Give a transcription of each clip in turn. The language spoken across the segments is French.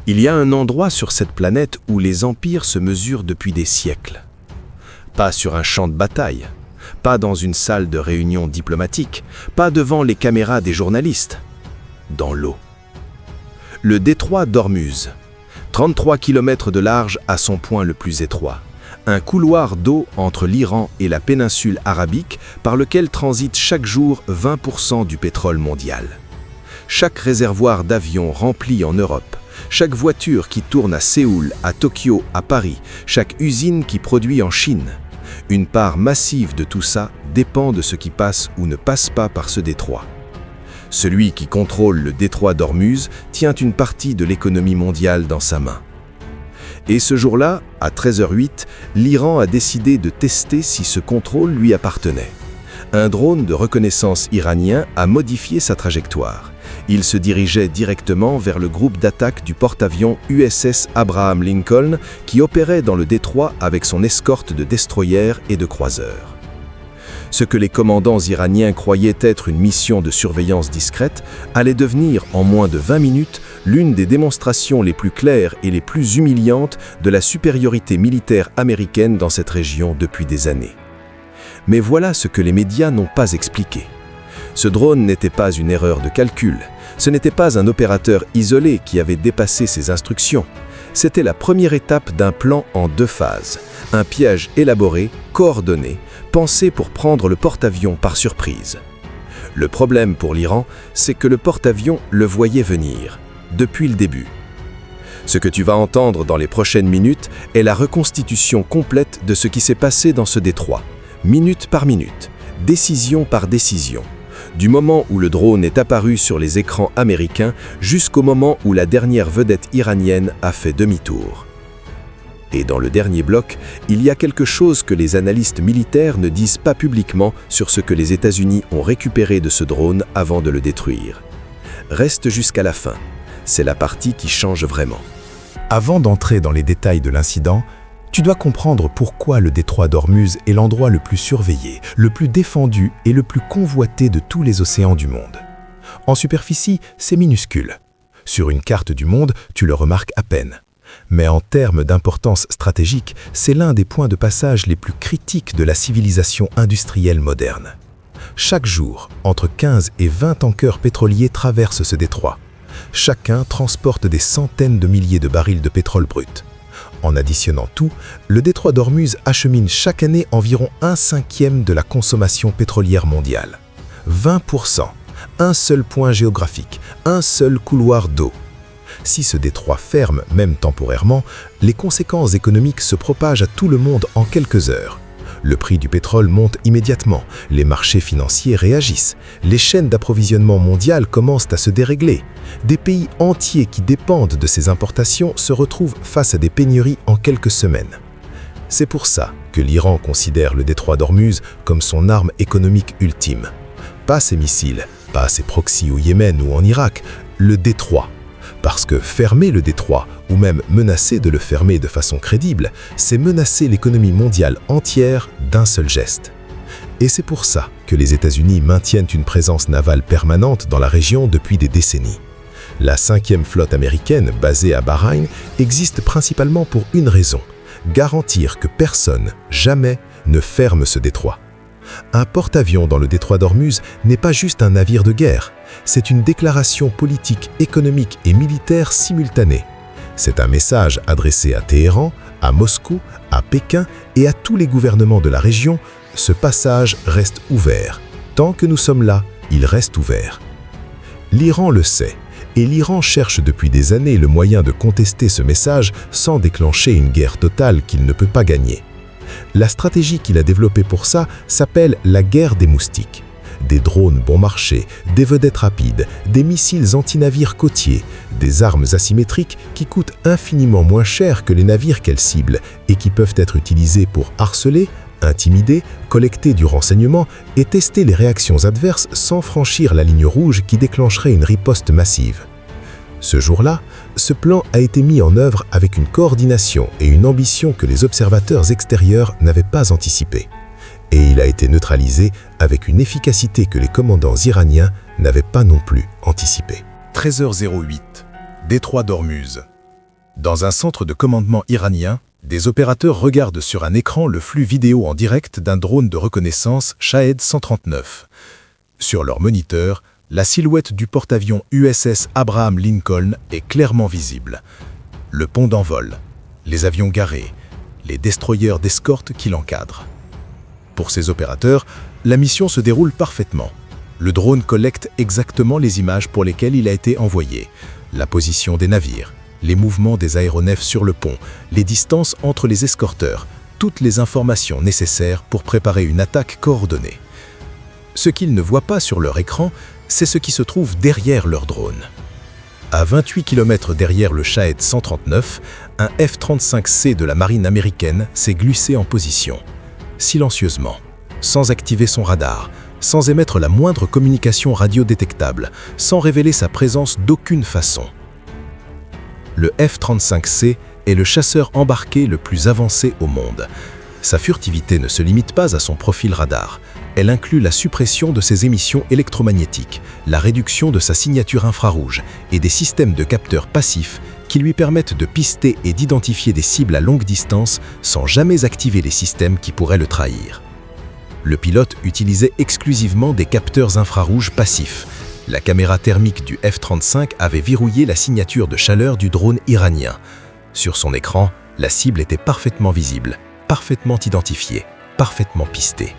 Il y a un endroit sur cette planète où les empires se mesurent depuis des siècles. Pas sur un champ de bataille, pas dans une salle de réunion diplomatique, pas devant les caméras des journalistes. Dans l'eau. Le détroit d'Ormuz, 33 km de large à son point le plus étroit. Un couloir d'eau entre l'Iran et la péninsule arabique par lequel transite chaque jour 20% du pétrole mondial. Chaque réservoir d'avions rempli en Europe, chaque voiture qui tourne à Séoul, à Tokyo, à Paris, chaque usine qui produit en Chine. Une part massive de tout ça dépend de ce qui passe ou ne passe pas par ce détroit. Celui qui contrôle le détroit d'Ormuz tient une partie de l'économie mondiale dans sa main. Et ce jour-là, à 13h08, l'Iran a décidé de tester si ce contrôle lui appartenait. Un drone de reconnaissance iranien a modifié sa trajectoire. Il se dirigeait directement vers le groupe d'attaque du porte-avions USS Abraham Lincoln qui opérait dans le détroit avec son escorte de destroyers et de croiseurs. Ce que les commandants iraniens croyaient être une mission de surveillance discrète allait devenir, en moins de 20 minutes, l'une des démonstrations les plus claires et les plus humiliantes de la supériorité militaire américaine dans cette région depuis des années. Mais voilà ce que les médias n'ont pas expliqué. Ce drone n'était pas une erreur de calcul. Ce n'était pas un opérateur isolé qui avait dépassé ses instructions. C'était la première étape d'un plan en 2 phases. Un piège élaboré, coordonné, pensé pour prendre le porte-avions par surprise. Le problème pour l'Iran, c'est que le porte-avions le voyait venir, depuis le début. Ce que tu vas entendre dans les prochaines minutes est la reconstitution complète de ce qui s'est passé dans ce détroit, minute par minute, décision par décision. Du moment où le drone est apparu sur les écrans américains jusqu'au moment où la dernière vedette iranienne a fait demi-tour. Et dans le dernier bloc, il y a quelque chose que les analystes militaires ne disent pas publiquement sur ce que les États-Unis ont récupéré de ce drone avant de le détruire. Reste jusqu'à la fin. C'est la partie qui change vraiment. Avant d'entrer dans les détails de l'incident, tu dois comprendre pourquoi le détroit d'Ormuz est l'endroit le plus surveillé, le plus défendu et le plus convoité de tous les océans du monde. En superficie, c'est minuscule. Sur une carte du monde, tu le remarques à peine. Mais en termes d'importance stratégique, c'est l'un des points de passage les plus critiques de la civilisation industrielle moderne. Chaque jour, entre 15 et 20 tankers pétroliers traversent ce détroit. Chacun transporte des centaines de milliers de barils de pétrole brut. En additionnant tout, le détroit d'Ormuz achemine chaque année environ 1/5 de la consommation pétrolière mondiale. 20%, un seul point géographique, un seul couloir d'eau. Si ce détroit ferme, même temporairement, les conséquences économiques se propagent à tout le monde en quelques heures. Le prix du pétrole monte immédiatement, les marchés financiers réagissent, les chaînes d'approvisionnement mondiales commencent à se dérégler. Des pays entiers qui dépendent de ces importations se retrouvent face à des pénuries en quelques semaines. C'est pour ça que l'Iran considère le détroit d'Ormuz comme son arme économique ultime. Pas ses missiles, pas ses proxys au Yémen ou en Irak, le détroit. Parce que fermer le détroit, ou même menacer de le fermer de façon crédible, c'est menacer l'économie mondiale entière d'un seul geste. Et c'est pour ça que les États-Unis maintiennent une présence navale permanente dans la région depuis des décennies. La 5e flotte américaine, basée à Bahreïn, existe principalement pour une raison, garantir que personne, jamais, ne ferme ce détroit. Un porte-avions dans le détroit d'Ormuz n'est pas juste un navire de guerre, c'est une déclaration politique, économique et militaire simultanée. C'est un message adressé à Téhéran, à Moscou, à Pékin et à tous les gouvernements de la région. Ce passage reste ouvert. Tant que nous sommes là, il reste ouvert. L'Iran le sait, et l'Iran cherche depuis des années le moyen de contester ce message sans déclencher une guerre totale qu'il ne peut pas gagner. La stratégie qu'il a développée pour ça s'appelle la guerre des moustiques. Des drones bon marché, des vedettes rapides, des missiles anti-navires côtiers, des armes asymétriques qui coûtent infiniment moins cher que les navires qu'elles ciblent et qui peuvent être utilisés pour harceler, intimider, collecter du renseignement et tester les réactions adverses sans franchir la ligne rouge qui déclencherait une riposte massive. Ce jour-là, ce plan a été mis en œuvre avec une coordination et une ambition que les observateurs extérieurs n'avaient pas anticipées. Et il a été neutralisé avec une efficacité que les commandants iraniens n'avaient pas non plus anticipée. 13h08, détroit d'Ormuz. Dans un centre de commandement iranien, des opérateurs regardent sur un écran le flux vidéo en direct d'un drone de reconnaissance Shahed 139. Sur leur moniteur, la silhouette du porte-avions USS Abraham Lincoln est clairement visible. Le pont d'envol, les avions garés, les destroyers d'escorte qui l'encadrent. Pour ces opérateurs, la mission se déroule parfaitement. Le drone collecte exactement les images pour lesquelles il a été envoyé. La position des navires, les mouvements des aéronefs sur le pont, les distances entre les escorteurs, toutes les informations nécessaires pour préparer une attaque coordonnée. Ce qu'ils ne voient pas sur leur écran, c'est ce qui se trouve derrière leur drone. À 28 km derrière le Shahed 139, un F-35C de la marine américaine s'est glissé en position. Silencieusement, sans activer son radar, sans émettre la moindre communication radio-détectable, sans révéler sa présence d'aucune façon. Le F-35C est le chasseur embarqué le plus avancé au monde. Sa furtivité ne se limite pas à son profil radar. Elle inclut la suppression de ses émissions électromagnétiques, la réduction de sa signature infrarouge et des systèmes de capteurs passifs qui lui permettent de pister et d'identifier des cibles à longue distance sans jamais activer les systèmes qui pourraient le trahir. Le pilote utilisait exclusivement des capteurs infrarouges passifs. La caméra thermique du F-35 avait verrouillé la signature de chaleur du drone iranien. Sur son écran, la cible était parfaitement visible, parfaitement identifiée, parfaitement pistée.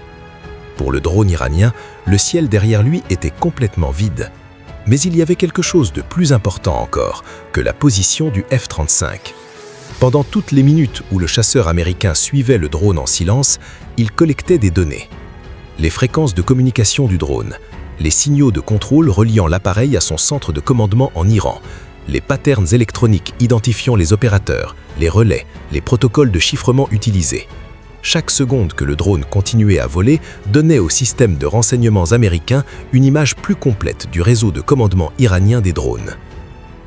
Pour le drone iranien, le ciel derrière lui était complètement vide. Mais il y avait quelque chose de plus important encore que la position du F-35. Pendant toutes les minutes où le chasseur américain suivait le drone en silence, il collectait des données. Les fréquences de communication du drone, les signaux de contrôle reliant l'appareil à son centre de commandement en Iran, les patterns électroniques identifiant les opérateurs, les relais, les protocoles de chiffrement utilisés. Chaque seconde que le drone continuait à voler donnait au système de renseignements américain une image plus complète du réseau de commandement iranien des drones.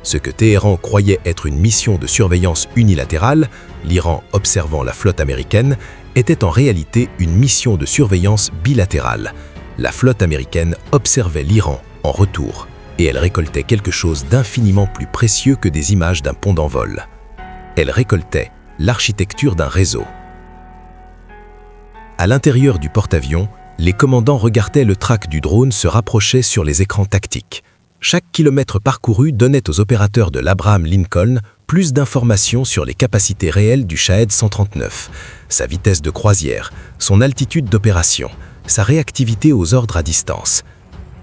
Ce que Téhéran croyait être une mission de surveillance unilatérale, l'Iran observant la flotte américaine, était en réalité une mission de surveillance bilatérale. La flotte américaine observait l'Iran en retour, et elle récoltait quelque chose d'infiniment plus précieux que des images d'un pont d'envol. Elle récoltait l'architecture d'un réseau. À l'intérieur du porte-avions, les commandants regardaient le track du drone se rapprocher sur les écrans tactiques. Chaque kilomètre parcouru donnait aux opérateurs de l'Abraham Lincoln plus d'informations sur les capacités réelles du Shahed 139, sa vitesse de croisière, son altitude d'opération, sa réactivité aux ordres à distance.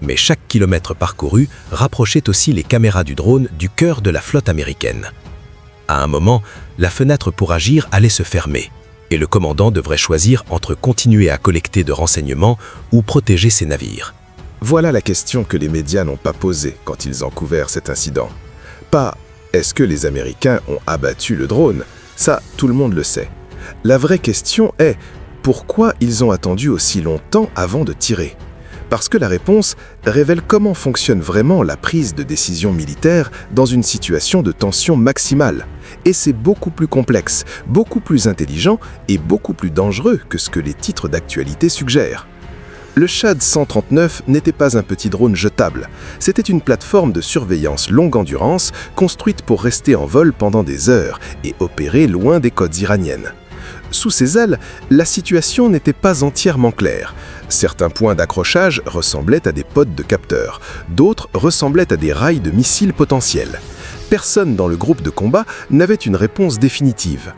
Mais chaque kilomètre parcouru rapprochait aussi les caméras du drone du cœur de la flotte américaine. À un moment, la fenêtre pour agir allait se fermer, et le commandant devrait choisir entre continuer à collecter de renseignements ou protéger ses navires. Voilà la question que les médias n'ont pas posée quand ils ont couvert cet incident. Pas « est-ce que les Américains ont abattu le drone ?» Ça, tout le monde le sait. La vraie question est « pourquoi ils ont attendu aussi longtemps avant de tirer ?» Parce que la réponse révèle comment fonctionne vraiment la prise de décision militaire dans une situation de tension maximale. Et c'est beaucoup plus complexe, beaucoup plus intelligent et beaucoup plus dangereux que ce que les titres d'actualité suggèrent. Le Shahed 139 n'était pas un petit drone jetable, c'était une plateforme de surveillance longue endurance construite pour rester en vol pendant des heures et opérer loin des côtes iraniennes. Sous ses ailes, la situation n'était pas entièrement claire. Certains points d'accrochage ressemblaient à des pods de capteurs, d'autres ressemblaient à des rails de missiles potentiels. Personne dans le groupe de combat n'avait une réponse définitive.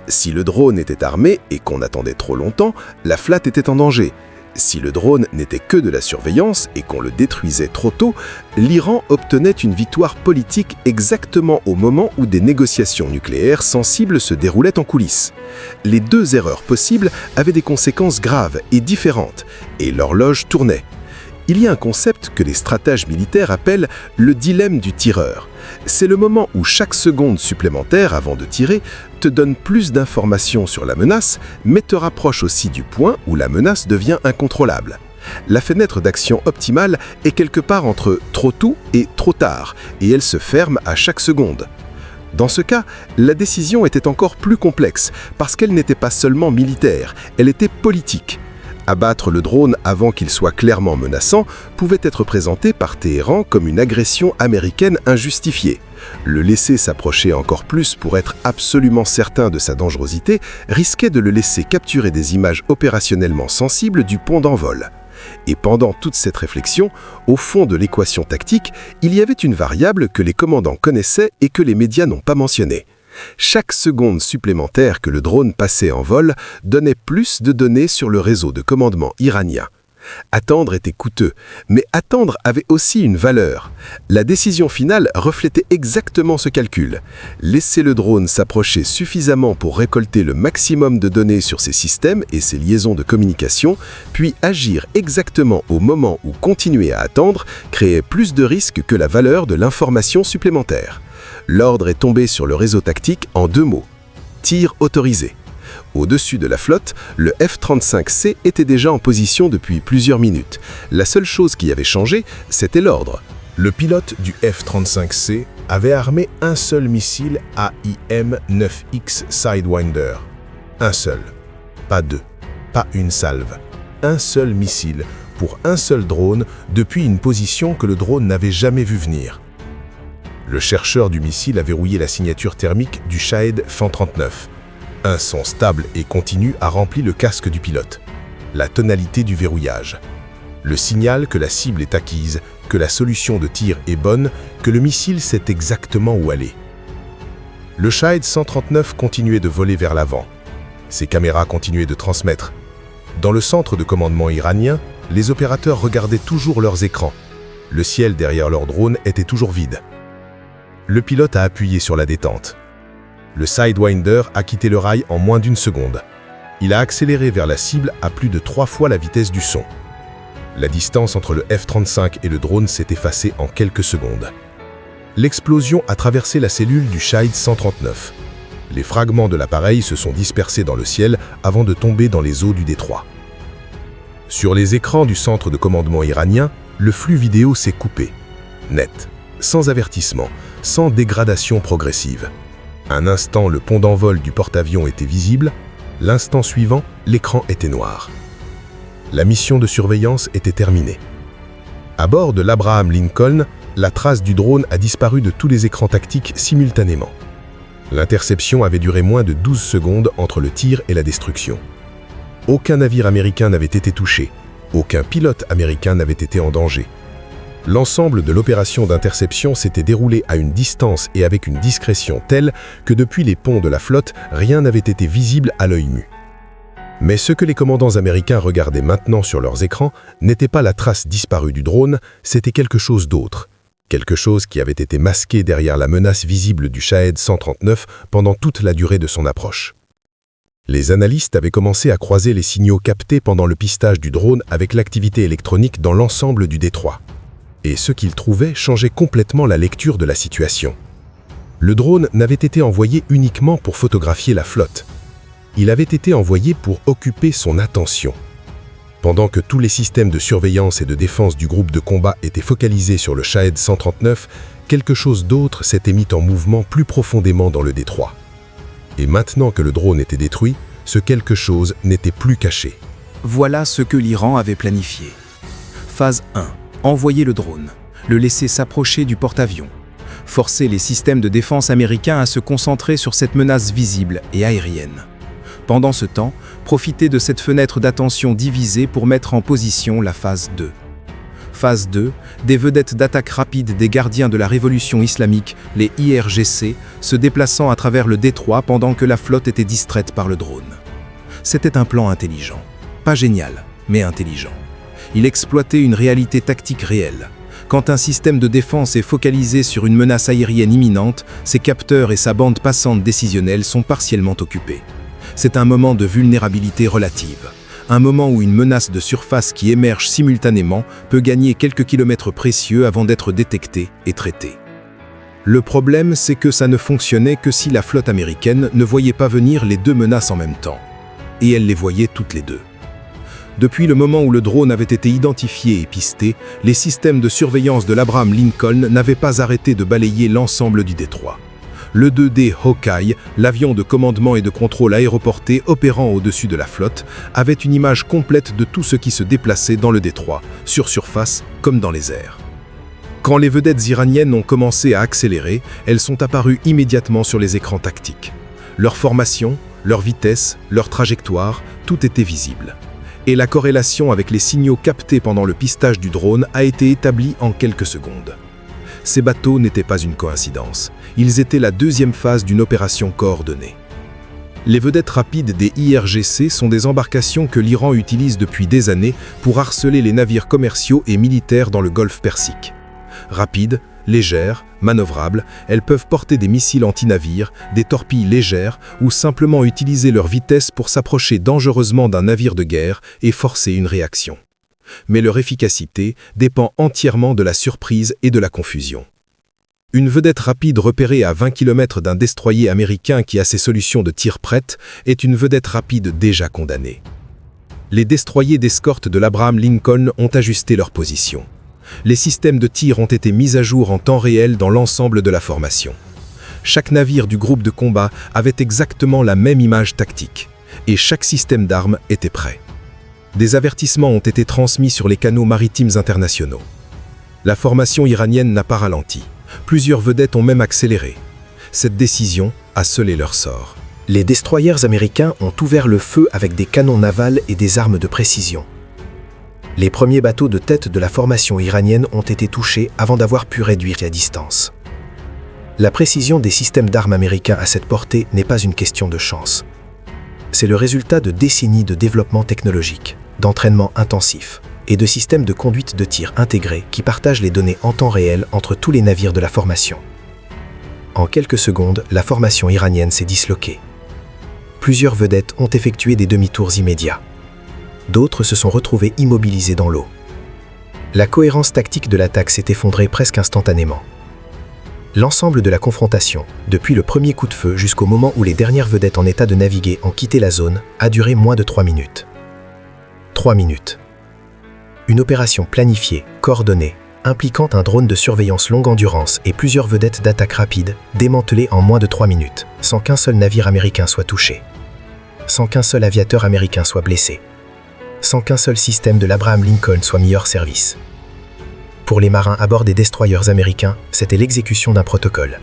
Si le drone était armé et qu'on attendait trop longtemps, la flotte était en danger. Si le drone n'était que de la surveillance et qu'on le détruisait trop tôt, l'Iran obtenait une victoire politique exactement au moment où des négociations nucléaires sensibles se déroulaient en coulisses. Les deux erreurs possibles avaient des conséquences graves et différentes, et l'horloge tournait. Il y a un concept que les stratèges militaires appellent le dilemme du tireur. C'est le moment où chaque seconde supplémentaire avant de tirer te donne plus d'informations sur la menace, mais te rapproche aussi du point où la menace devient incontrôlable. La fenêtre d'action optimale est quelque part entre trop tôt et trop tard, et elle se ferme à chaque seconde. Dans ce cas, la décision était encore plus complexe, parce qu'elle n'était pas seulement militaire, elle était politique. Abattre le drone avant qu'il soit clairement menaçant pouvait être présenté par Téhéran comme une agression américaine injustifiée. Le laisser s'approcher encore plus pour être absolument certain de sa dangerosité risquait de le laisser capturer des images opérationnellement sensibles du pont d'envol. Et pendant toute cette réflexion, au fond de l'équation tactique, il y avait une variable que les commandants connaissaient et que les médias n'ont pas mentionnée. Chaque seconde supplémentaire que le drone passait en vol donnait plus de données sur le réseau de commandement iranien. Attendre était coûteux, mais attendre avait aussi une valeur. La décision finale reflétait exactement ce calcul. Laisser le drone s'approcher suffisamment pour récolter le maximum de données sur ses systèmes et ses liaisons de communication, puis agir exactement au moment où continuer à attendre créait plus de risques que la valeur de l'information supplémentaire. L'ordre est tombé sur le réseau tactique en 2 mots. Tir autorisé. Au-dessus de la flotte, le F-35C était déjà en position depuis plusieurs minutes. La seule chose qui avait changé, c'était l'ordre. Le pilote du F-35C avait armé un seul missile AIM-9X Sidewinder. Un seul. Pas 2. Pas une salve. Un seul missile pour un seul drone depuis une position que le drone n'avait jamais vue venir. Le chercheur du missile a verrouillé la signature thermique du Shahed F-39. Un son stable et continu a rempli le casque du pilote. La tonalité du verrouillage. Le signal que la cible est acquise, que la solution de tir est bonne, que le missile sait exactement où aller. Le Shahed 139 continuait de voler vers l'avant. Ses caméras continuaient de transmettre. Dans le centre de commandement iranien, les opérateurs regardaient toujours leurs écrans. Le ciel derrière leur drone était toujours vide. Le pilote a appuyé sur la détente. Le Sidewinder a quitté le rail en moins d'1 seconde. Il a accéléré vers la cible à plus de 3 fois la vitesse du son. La distance entre le F-35 et le drone s'est effacée en quelques secondes. L'explosion a traversé la cellule du Shahed 139. Les fragments de l'appareil se sont dispersés dans le ciel avant de tomber dans les eaux du détroit. Sur les écrans du centre de commandement iranien, le flux vidéo s'est coupé. Net, sans avertissement, sans dégradation progressive. Un instant, le pont d'envol du porte-avions était visible. L'instant suivant, l'écran était noir. La mission de surveillance était terminée. À bord de l'Abraham Lincoln, la trace du drone a disparu de tous les écrans tactiques simultanément. L'interception avait duré moins de 12 secondes entre le tir et la destruction. Aucun navire américain n'avait été touché. Aucun pilote américain n'avait été en danger. L'ensemble de l'opération d'interception s'était déroulé à une distance et avec une discrétion telle que depuis les ponts de la flotte, rien n'avait été visible à l'œil nu. Mais ce que les commandants américains regardaient maintenant sur leurs écrans n'était pas la trace disparue du drone, c'était quelque chose d'autre. Quelque chose qui avait été masqué derrière la menace visible du Shahed 139 pendant toute la durée de son approche. Les analystes avaient commencé à croiser les signaux captés pendant le pistage du drone avec l'activité électronique dans l'ensemble du détroit. Et ce qu'ils trouvaient changeait complètement la lecture de la situation. Le drone n'avait été envoyé uniquement pour photographier la flotte. Il avait été envoyé pour occuper son attention. Pendant que tous les systèmes de surveillance et de défense du groupe de combat étaient focalisés sur le Shahed 139, quelque chose d'autre s'était mis en mouvement plus profondément dans le détroit. Et maintenant que le drone était détruit, ce quelque chose n'était plus caché. Voilà ce que l'Iran avait planifié. Phase 1. Envoyer le drone, le laisser s'approcher du porte-avions, forcer les systèmes de défense américains à se concentrer sur cette menace visible et aérienne. Pendant ce temps, profiter de cette fenêtre d'attention divisée pour mettre en position la phase 2. Phase 2, des vedettes d'attaque rapide des gardiens de la révolution islamique, les IRGC, se déplaçant à travers le détroit pendant que la flotte était distraite par le drone. C'était un plan intelligent. Pas génial, mais intelligent. Il exploitait une réalité tactique réelle. Quand un système de défense est focalisé sur une menace aérienne imminente, ses capteurs et sa bande passante décisionnelle sont partiellement occupés. C'est un moment de vulnérabilité relative. Un moment où une menace de surface qui émerge simultanément peut gagner quelques kilomètres précieux avant d'être détectée et traitée. Le problème, c'est que ça ne fonctionnait que si la flotte américaine ne voyait pas venir les 2 menaces en même temps. Et elle les voyait toutes les 2. Depuis le moment où le drone avait été identifié et pisté, les systèmes de surveillance de l'Abraham Lincoln n'avaient pas arrêté de balayer l'ensemble du détroit. le 2D Hawkeye, l'avion de commandement et de contrôle aéroporté opérant au-dessus de la flotte, avait une image complète de tout ce qui se déplaçait dans le détroit, sur surface comme dans les airs. Quand les vedettes iraniennes ont commencé à accélérer, elles sont apparues immédiatement sur les écrans tactiques. Leur formation, leur vitesse, leur trajectoire, tout était visible. Et la corrélation avec les signaux captés pendant le pistage du drone a été établie en quelques secondes. Ces bateaux n'étaient pas une coïncidence, ils étaient la deuxième phase d'une opération coordonnée. Les vedettes rapides des IRGC sont des embarcations que l'Iran utilise depuis des années pour harceler les navires commerciaux et militaires dans le golfe Persique. Rapides, légères, manœuvrables, elles peuvent porter des missiles anti-navires, des torpilles légères ou simplement utiliser leur vitesse pour s'approcher dangereusement d'un navire de guerre et forcer une réaction. Mais leur efficacité dépend entièrement de la surprise et de la confusion. Une vedette rapide repérée à 20 km d'un destroyer américain qui a ses solutions de tir prêtes est une vedette rapide déjà condamnée. Les destroyers d'escorte de l'Abraham Lincoln ont ajusté leur position. Les systèmes de tir ont été mis à jour en temps réel dans l'ensemble de la formation. Chaque navire du groupe de combat avait exactement la même image tactique, et chaque système d'armes était prêt. Des avertissements ont été transmis sur les canaux maritimes internationaux. La formation iranienne n'a pas ralenti. Plusieurs vedettes ont même accéléré. Cette décision a scellé leur sort. Les destroyers américains ont ouvert le feu avec des canons navals et des armes de précision. Les premiers bateaux de tête de la formation iranienne ont été touchés avant d'avoir pu réduire la distance. La précision des systèmes d'armes américains à cette portée n'est pas une question de chance. C'est le résultat de décennies de développement technologique, d'entraînement intensif et de systèmes de conduite de tir intégrés qui partagent les données en temps réel entre tous les navires de la formation. En quelques secondes, la formation iranienne s'est disloquée. Plusieurs vedettes ont effectué des demi-tours immédiats. D'autres se sont retrouvés immobilisés dans l'eau. La cohérence tactique de l'attaque s'est effondrée presque instantanément. L'ensemble de la confrontation, depuis le premier coup de feu jusqu'au moment où les dernières vedettes en état de naviguer ont quitté la zone, a duré moins de 3 minutes. 3 minutes. Une opération planifiée, coordonnée, impliquant un drone de surveillance longue endurance et plusieurs vedettes d'attaque rapide, démantelées en moins de 3 minutes, sans qu'un seul navire américain soit touché. Sans qu'un seul aviateur américain soit blessé. Sans qu'un seul système de l'Abraham Lincoln soit mis hors service. Pour les marins à bord des destroyers américains, c'était l'exécution d'un protocole.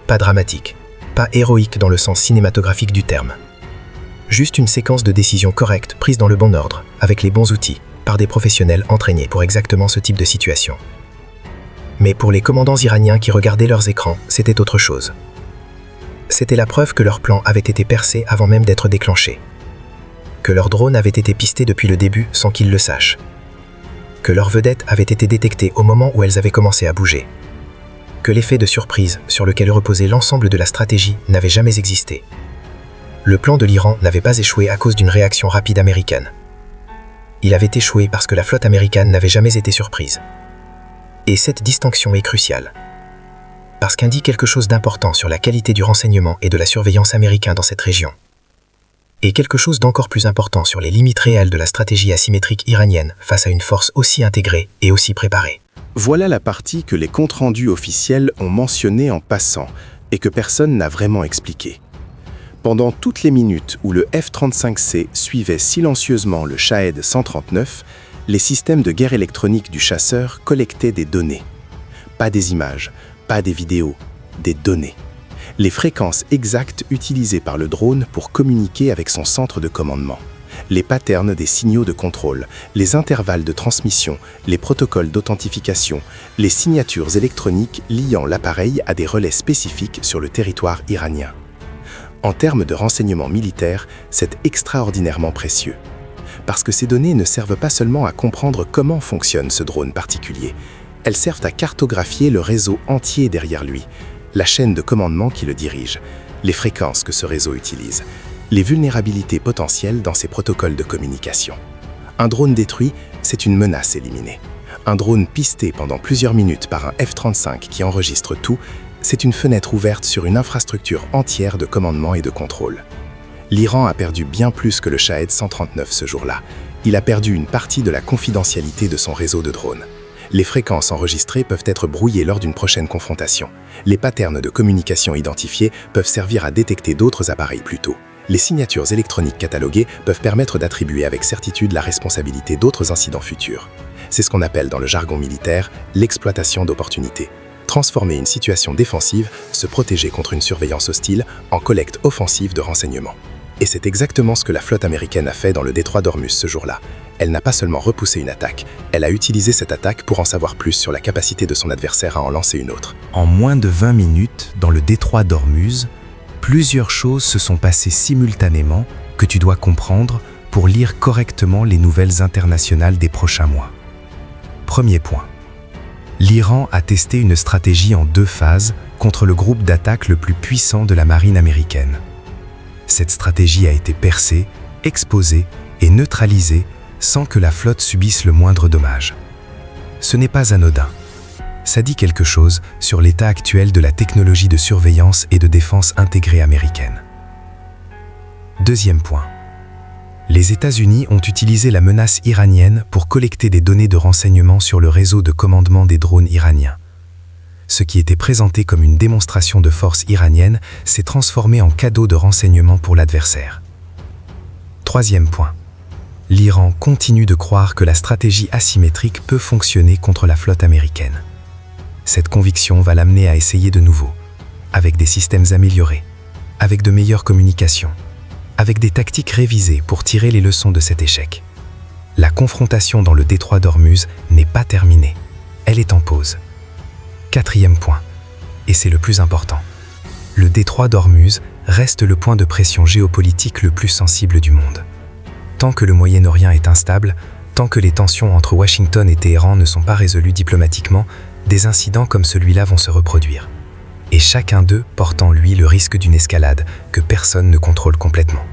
Pas dramatique, pas héroïque dans le sens cinématographique du terme. Juste une séquence de décisions correctes prises dans le bon ordre, avec les bons outils, par des professionnels entraînés pour exactement ce type de situation. Mais pour les commandants iraniens qui regardaient leurs écrans, c'était autre chose. C'était la preuve que leur plan avait été percé avant même d'être déclenché. Que leur drone avait été pisté depuis le début sans qu'ils le sachent. Que leurs vedettes avaient été détectées au moment où elles avaient commencé à bouger. Que l'effet de surprise sur lequel reposait l'ensemble de la stratégie n'avait jamais existé. Le plan de l'Iran n'avait pas échoué à cause d'une réaction rapide américaine. Il avait échoué parce que la flotte américaine n'avait jamais été surprise. Et cette distinction est cruciale. Parce qu'elle dit quelque chose d'important sur la qualité du renseignement et de la surveillance américain dans cette région. Et quelque chose d'encore plus important sur les limites réelles de la stratégie asymétrique iranienne face à une force aussi intégrée et aussi préparée. Voilà la partie que les comptes rendus officiels ont mentionnée en passant et que personne n'a vraiment expliqué. Pendant toutes les minutes où le F-35C suivait silencieusement le Shahed 139, les systèmes de guerre électronique du chasseur collectaient des données. Pas des images, pas des vidéos, des données. Les fréquences exactes utilisées par le drone pour communiquer avec son centre de commandement, les patterns des signaux de contrôle, les intervalles de transmission, les protocoles d'authentification, les signatures électroniques liant l'appareil à des relais spécifiques sur le territoire iranien. En termes de renseignement militaire, c'est extraordinairement précieux. Parce que ces données ne servent pas seulement à comprendre comment fonctionne ce drone particulier, elles servent à cartographier le réseau entier derrière lui, la chaîne de commandement qui le dirige, les fréquences que ce réseau utilise, les vulnérabilités potentielles dans ses protocoles de communication. Un drone détruit, c'est une menace éliminée. Un drone pisté pendant plusieurs minutes par un F-35 qui enregistre tout, c'est une fenêtre ouverte sur une infrastructure entière de commandement et de contrôle. L'Iran a perdu bien plus que le Shahed 139 ce jour-là. Il a perdu une partie de la confidentialité de son réseau de drones. Les fréquences enregistrées peuvent être brouillées lors d'une prochaine confrontation. Les patterns de communication identifiés peuvent servir à détecter d'autres appareils plus tôt. Les signatures électroniques cataloguées peuvent permettre d'attribuer avec certitude la responsabilité d'autres incidents futurs. C'est ce qu'on appelle dans le jargon militaire l'exploitation d'opportunités. Transformer une situation défensive, se protéger contre une surveillance hostile en collecte offensive de renseignements. Et c'est exactement ce que la flotte américaine a fait dans le détroit d'Ormuz ce jour-là. Elle n'a pas seulement repoussé une attaque, elle a utilisé cette attaque pour en savoir plus sur la capacité de son adversaire à en lancer une autre. En moins de 20 minutes, dans le détroit d'Ormuz, plusieurs choses se sont passées simultanément que tu dois comprendre pour lire correctement les nouvelles internationales des prochains mois. Premier point. L'Iran a testé une stratégie en 2 phases contre le groupe d'attaque le plus puissant de la marine américaine. Cette stratégie a été percée, exposée et neutralisée sans que la flotte subisse le moindre dommage. Ce n'est pas anodin. Ça dit quelque chose sur l'état actuel de la technologie de surveillance et de défense intégrée américaine. Deuxième point. Les États-Unis ont utilisé la menace iranienne pour collecter des données de renseignement sur le réseau de commandement des drones iraniens. Ce qui était présenté comme une démonstration de force iranienne s'est transformé en cadeau de renseignement pour l'adversaire. Troisième point. L'Iran continue de croire que la stratégie asymétrique peut fonctionner contre la flotte américaine. Cette conviction va l'amener à essayer de nouveau, avec des systèmes améliorés, avec de meilleures communications, avec des tactiques révisées pour tirer les leçons de cet échec. La confrontation dans le détroit d'Ormuz n'est pas terminée, elle est en pause. Quatrième point, et c'est le plus important. Le détroit d'Ormuz reste le point de pression géopolitique le plus sensible du monde. Tant que le Moyen-Orient est instable, tant que les tensions entre Washington et Téhéran ne sont pas résolues diplomatiquement, des incidents comme celui-là vont se reproduire. Et chacun d'eux porte en lui le risque d'une escalade que personne ne contrôle complètement.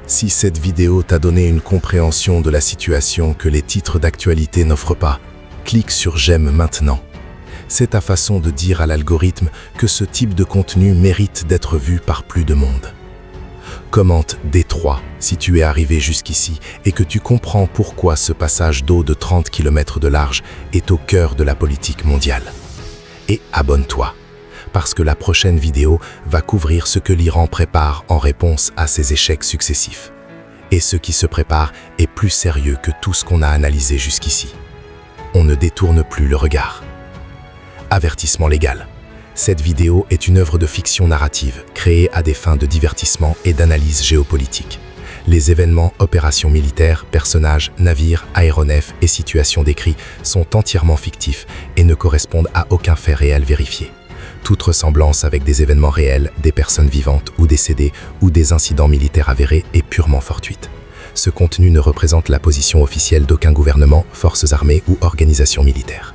Si cette vidéo t'a donné une compréhension de la situation que les titres d'actualité n'offrent pas, clique sur j'aime maintenant. C'est ta façon de dire à l'algorithme que ce type de contenu mérite d'être vu par plus de monde. Commente Détroit si tu es arrivé jusqu'ici et que tu comprends pourquoi ce passage d'eau de 30 km de large est au cœur de la politique mondiale. Et abonne-toi, parce que la prochaine vidéo va couvrir ce que l'Iran prépare en réponse à ses échecs successifs. Et ce qui se prépare est plus sérieux que tout ce qu'on a analysé jusqu'ici. On ne détourne plus le regard. Avertissement légal. Cette vidéo est une œuvre de fiction narrative créée à des fins de divertissement et d'analyse géopolitique. Les événements, opérations militaires, personnages, navires, aéronefs et situations décrits sont entièrement fictifs et ne correspondent à aucun fait réel vérifié. Toute ressemblance avec des événements réels, des personnes vivantes ou décédées ou des incidents militaires avérés est purement fortuite. Ce contenu ne représente la position officielle d'aucun gouvernement, forces armées ou organisation militaire.